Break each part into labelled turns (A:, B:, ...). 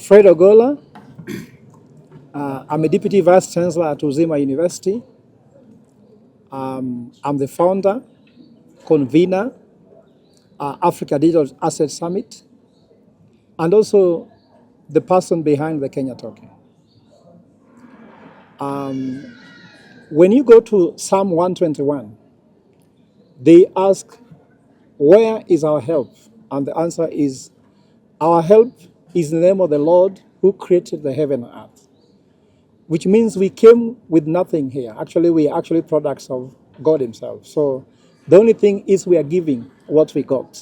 A: Fred Ogola. I'm a Deputy Vice Chancellor at Uzima University. I'm the founder, convener, Africa Digital Asset Summit, and also the person behind the Kenya Token. When you go to Psalm 121, they ask, where is our help? And the answer is, our help is in the name of the Lord who created the heaven and earth. Which means we came with nothing here. Actually, we are actually products of God himself. So the only thing is we are giving what we got.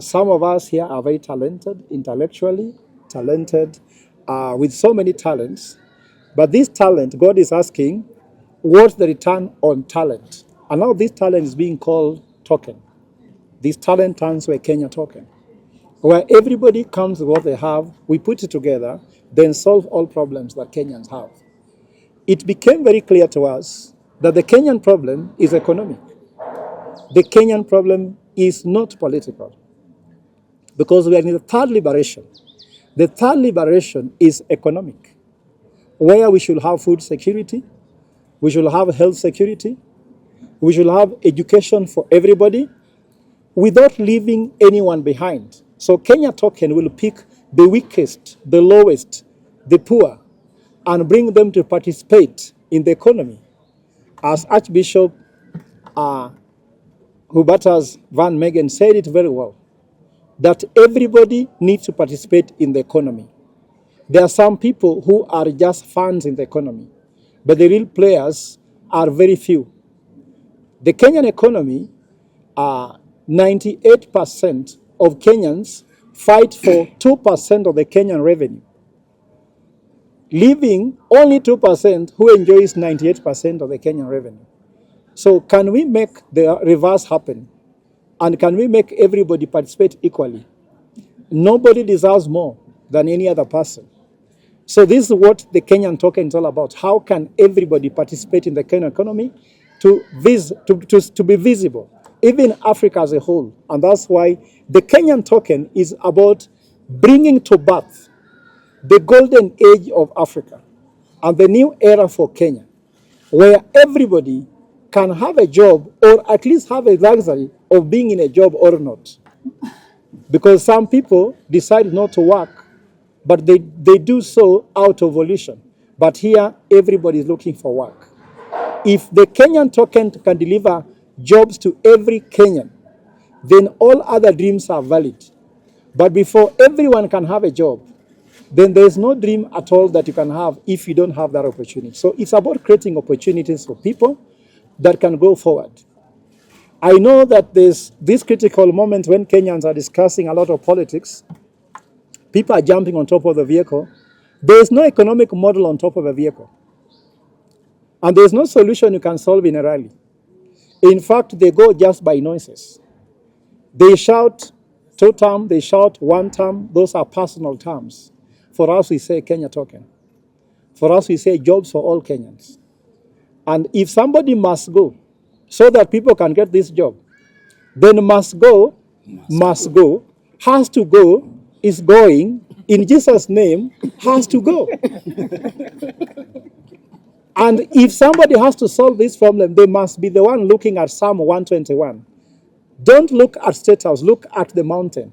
A: Some of us here are very talented, intellectually talented, with so many talents. But this talent, God is asking, what's the return on talent? And now this talent is being called token. This talent turns to a Kenya token, where everybody comes with what they have, we put it together, then solve all problems that Kenyans have. It became very clear to us that the Kenyan problem is economic. The Kenyan problem is not political, because we are in the third liberation. The third liberation is economic, where we should have food security, we should have health security, we should have education for everybody, without leaving anyone behind. So Kenya Token will pick the weakest, the lowest, the poor, and bring them to participate in the economy. As Archbishop Hubertus Van Meegen said it very well, that everybody needs to participate in the economy. There are some people who are just fans in the economy, but the real players are very few. The Kenyan economy, 98% of Kenyans fight for 2% of the Kenyan revenue, leaving only 2% who enjoys 98% of the Kenyan revenue. So can we make the reverse happen? And can we make everybody participate equally? Nobody deserves more than any other person. So this is what the Kenyan token is all about. How can everybody participate in the Kenyan economy to be visible, even Africa as a whole? And that's why the Kenyan token is about bringing to birth the golden age of Africa and the new era for Kenya, where everybody can have a job, or at least have a luxury of being in a job or not. Because some people decide not to work, but they do so out of volition. But here, everybody is looking for work. If the Kenyan token can deliver jobs to every Kenyan, then all other dreams are valid. But before everyone can have a job, then there is no dream at all that you can have if you don't have that opportunity. So it's about creating opportunities for people that can go forward. I know that there's this critical moment when Kenyans are discussing a lot of politics. People are jumping on top of the vehicle. There is no economic model on top of a vehicle. And there is no solution you can solve in a rally. In fact, they go just by noises. They shout 2 term, they shout 1 term. Those are personal terms. For us, we say Kenya token. For us, we say jobs for all Kenyans. And if somebody must go so that people can get this job, then must go, has to go, is going, in Jesus' name, has to go. And if somebody has to solve this problem, they must be the one looking at Psalm 121. Don't look at State House, look at the mountain.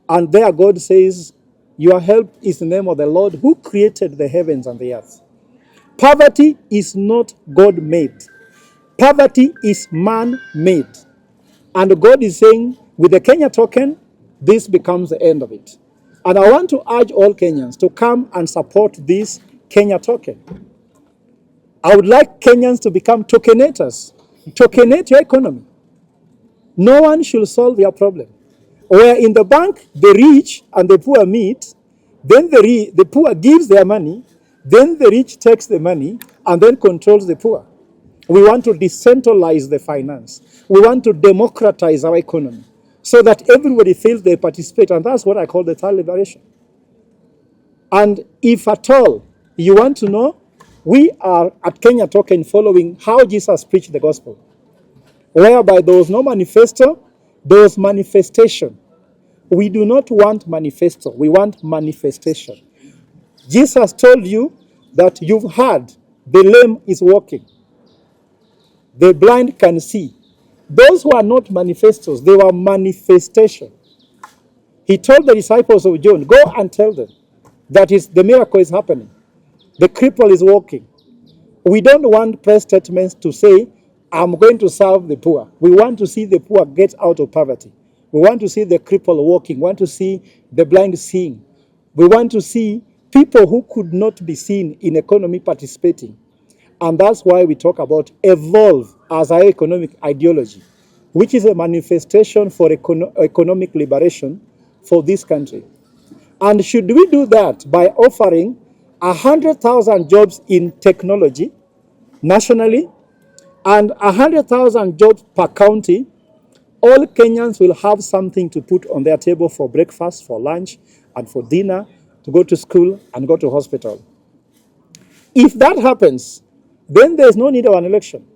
A: And there God says, your help is in the name of the Lord who created the heavens and the earth. Poverty is not God-made. Poverty is man-made. And God is saying, with the Kenya token, this becomes the end of it. And I want to urge all Kenyans to come and support this Kenya token. I would like Kenyans to become tokenators. Tokenate your economy. No one should solve your problem. Where in the bank, the rich and the poor meet, then the poor gives their money, then the rich takes the money and then controls the poor. We want to decentralize the finance. We want to democratize our economy so that everybody feels they participate. And that's what I call the third liberation. And if at all you want to know, we are at Kenya Token following how Jesus preached the gospel, whereby there was no manifesto, there was manifestation. We do not want manifesto. We want manifestation. Jesus told you that you've heard the lame is walking, the blind can see. Those were not manifestos, they were manifestation. He told the disciples of John, go and tell them that the miracle is happening. The cripple is walking. We don't want press statements to say, I'm going to serve the poor. We want to see the poor get out of poverty. We want to see the cripple walking. We want to see the blind seeing. We want to see people who could not be seen in economy participating. And that's why we talk about evolve as our economic ideology, which is a manifestation for economic liberation for this country. And should we do that by offering 100,000 jobs in technology nationally and 100,000 jobs per county, all Kenyans will have something to put on their table for breakfast, for lunch, and for dinner, to go to school and go to hospital. If that happens, then there's no need of an election.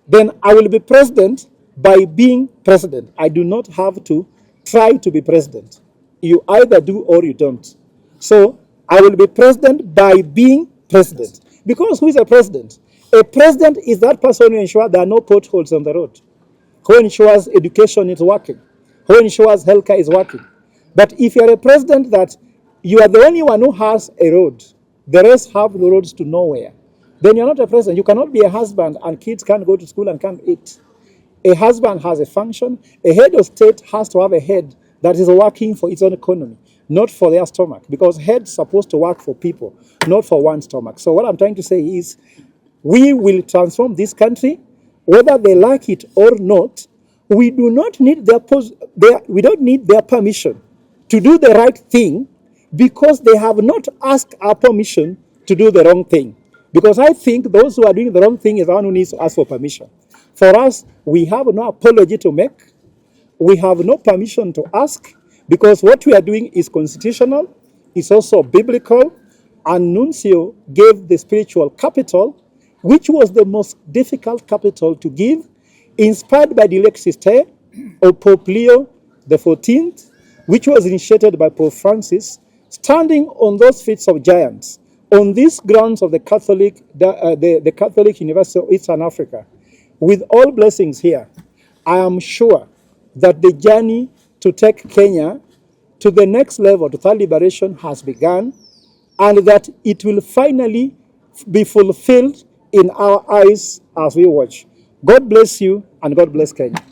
A: Then I will be president by being president. I do not have to try to be president. You either do or you don't. So I will be president by being president. Because who is a president? A president is that person who ensures there are no potholes on the road, who ensures education is working, who ensures healthcare is working. But if you are a president that you are the only one who has a road, the rest have the roads to nowhere, then you're not a president. You cannot be a husband and kids can't go to school and can't eat. A husband has a function. A head of state has to have a head that is working for its own economy, not for their stomach, because head's supposed to work for people, not for one stomach. So what I'm trying to say is we will transform this country, whether they like it or not. We do not need we don't need their permission to do the right thing, because they have not asked our permission to do the wrong thing. Because I think those who are doing the wrong thing is the one who needs to ask for permission. For us, we have no apology to make. We have no permission to ask, because what we are doing is constitutional, it's also biblical, and Nuncio gave the spiritual capital, which was the most difficult capital to give, inspired by the Lex Sister of Pope Leo XIV, which was initiated by Pope Francis, standing on those feet of giants, on these grounds of the Catholic University of Eastern Africa. With all blessings here, I am sure that the journey to take Kenya to the next level, to third liberation, has begun, and that it will finally be fulfilled in our eyes as we watch. God bless you, and God bless Kenya.